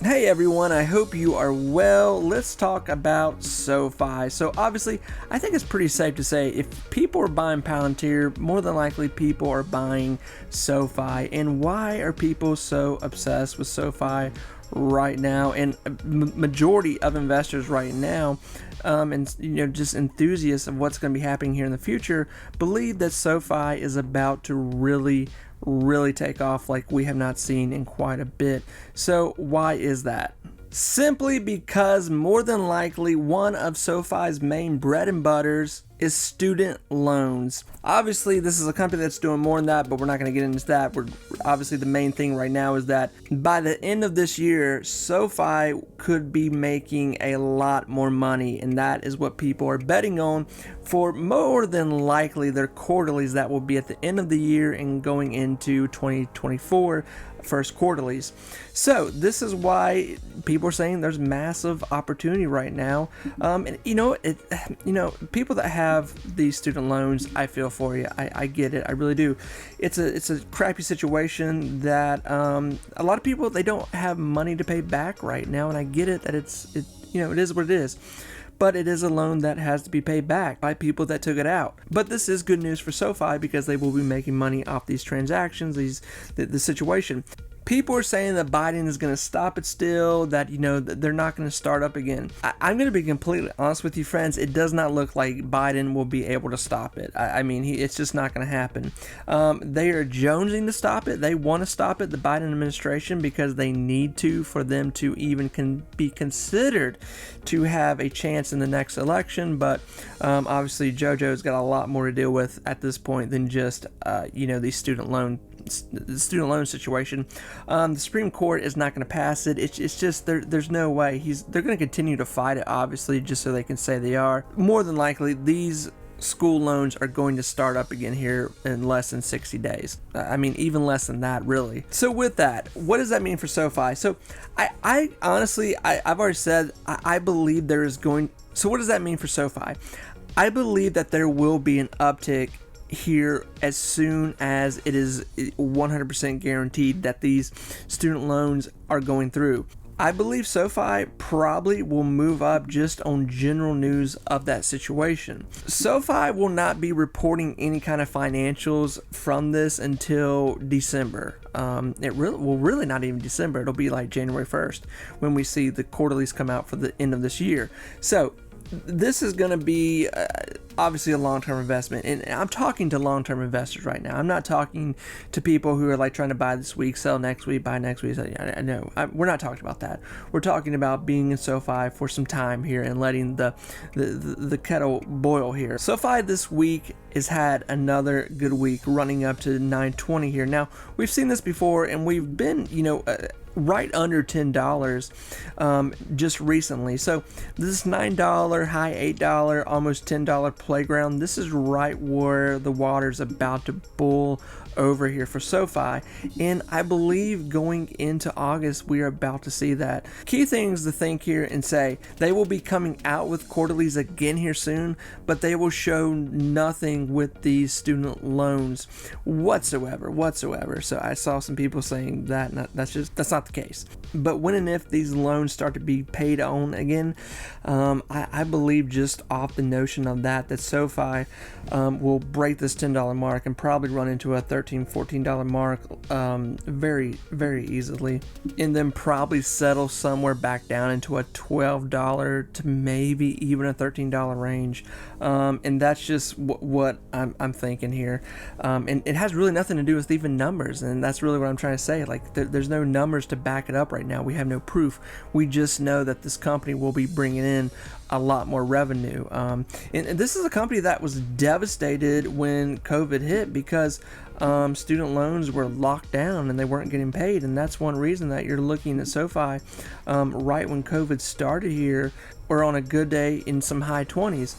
Hey everyone, I hope you are well. Let's talk about SoFi. So obviously, I think it's pretty safe to say if people are buying Palantir, more than likely people are buying SoFi. And why are people so obsessed with SoFi right now? And majority of investors right now, and just enthusiasts of what's going to be happening here in the future, believe that SoFi is about to really take off like we have not seen in quite a bit. So why is that? Simply because more than likely one of SoFi's main bread and butters is student loans. Obviously, this is a company that's doing more than that, but we're not going to get into that. Obviously the main thing right now is that by the end of this year, SoFi could be making a lot more money, and that is what people are betting on for more than likely their quarterlies that will be at the end of the year and going into 2024 first quarterlies. So this is why people are saying there's massive opportunity right now. And people that have these student loans, I feel for you. I get it. I really do. It's a crappy situation that a lot of people, they don't have money to pay back right now, and I get it that it is what it is. But it is a loan that has to be paid back by people that took it out. But this is good news for SoFi because they will be making money off these transactions, the situation. People are saying that Biden is going to stop it still, that, they're not going to start up again. I'm going to be completely honest with you, friends. It does not look like Biden will be able to stop it. It's just not going to happen. They are jonesing to stop it. They want to stop it, the Biden administration, because they need to for them to even be considered to have a chance in the next election. But obviously, JoJo's got a lot more to deal with at this point than just, the student loan situation. The Supreme Court is not going to pass it. It's just there's no way. They're going to continue to fight it, obviously, just so they can say they are. More than likely, these school loans are going to start up again here in less than 60 days. Even less than that, really. So with that, what does that mean for SoFi? So I honestly, I've already said, I believe there is going. So what does that mean for SoFi? I believe that there will be an uptick here as soon as it is 100% guaranteed that these student loans are going through. I believe SoFi probably will move up just on general news of that situation. SoFi will not be reporting any kind of financials from this until December. It will really not even December. It'll be like January 1st when we see the quarterlies come out for the end of this year. So this is going to be obviously a long-term investment, and I'm talking to long-term investors right now. I'm not talking to people who are like trying to buy this week, sell next week, buy next week. I know we're not talking about that. We're talking about being in SoFi for some time here and letting the kettle boil here. SoFi this week has had another good week, running up to 920 here. Now we've seen this before, and we've been right under $10 just recently. So this $9, high $8, almost $10 playground, this is right where the water's about to boil over here for SoFi, and I believe going into August we are about to see that. Key things to think here and say, they will be coming out with quarterlies again here soon, but they will show nothing with these student loans whatsoever. So I saw some people saying that that's not the case. But when and if these loans start to be paid on again, I believe just off the notion of that SoFi will break this $10 mark and probably run into a $13-14 mark very, very easily, and then probably settle somewhere back down into a $12 to maybe even a $13 range. And that's just what I'm thinking here. And it has really nothing to do with even numbers, and that's really what I'm trying to say. Like there's no numbers to back it up right now. We have no proof. We just know that this company will be bringing in a lot more revenue. And this is a company that was devastated when COVID hit because student loans were locked down and they weren't getting paid. And that's one reason that you're looking at SoFi right when COVID started here, or on a good day in some high 20s.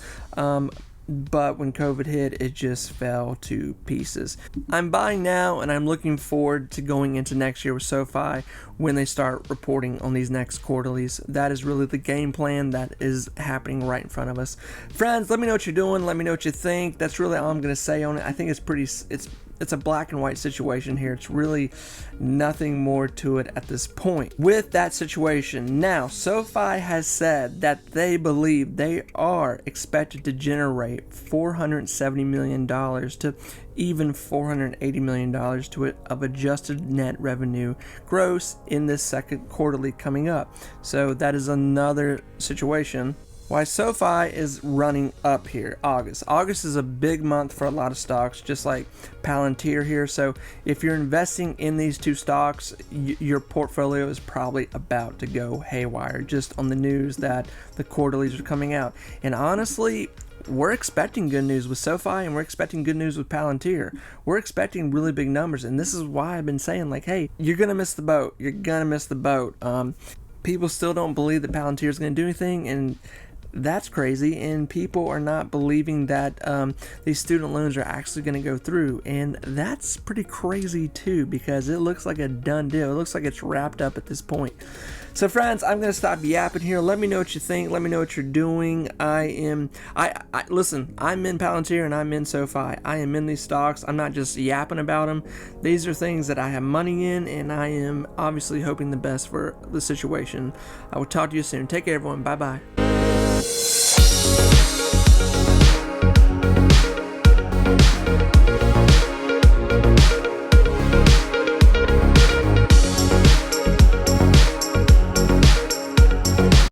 But when COVID hit, it just fell to pieces. I'm buying now, and I'm looking forward to going into next year with SoFi when they start reporting on these next quarterlies. That is really the game plan that is happening right in front of us. Friends, let me know what you're doing. Let me know what you think. That's really all I'm going to say on it. I think it's it's a black and white situation here. It's really nothing more to it at this point. With that situation, now SoFi has said that they believe they are expected to generate $470 million to even $480 million of adjusted net revenue gross in this second quarterly coming up. So that is another situation why SoFi is running up here. August is a big month for a lot of stocks, just like Palantir here. So if you're investing in these two stocks, your portfolio is probably about to go haywire just on the news that the quarterlies are coming out. And honestly, we're expecting good news with SoFi, and we're expecting good news with Palantir. We're expecting really big numbers, and this is why I've been saying, like, hey, you're gonna miss the boat. You're gonna miss the boat. People still don't believe that Palantir is gonna do anything, and that's crazy, and people are not believing that these student loans are actually going to go through, and that's pretty crazy too, because it looks like a done deal. It looks like it's wrapped up at this point. So friends, I'm going to stop yapping here. Let me know what you think. Let me know what you're doing. Listen, I'm in Palantir and I'm in SoFi. I am in these stocks. I'm not just yapping about them. These are things that I have money in, and I am obviously hoping the best for the situation. I will talk to you soon. Take care, everyone. Bye-bye.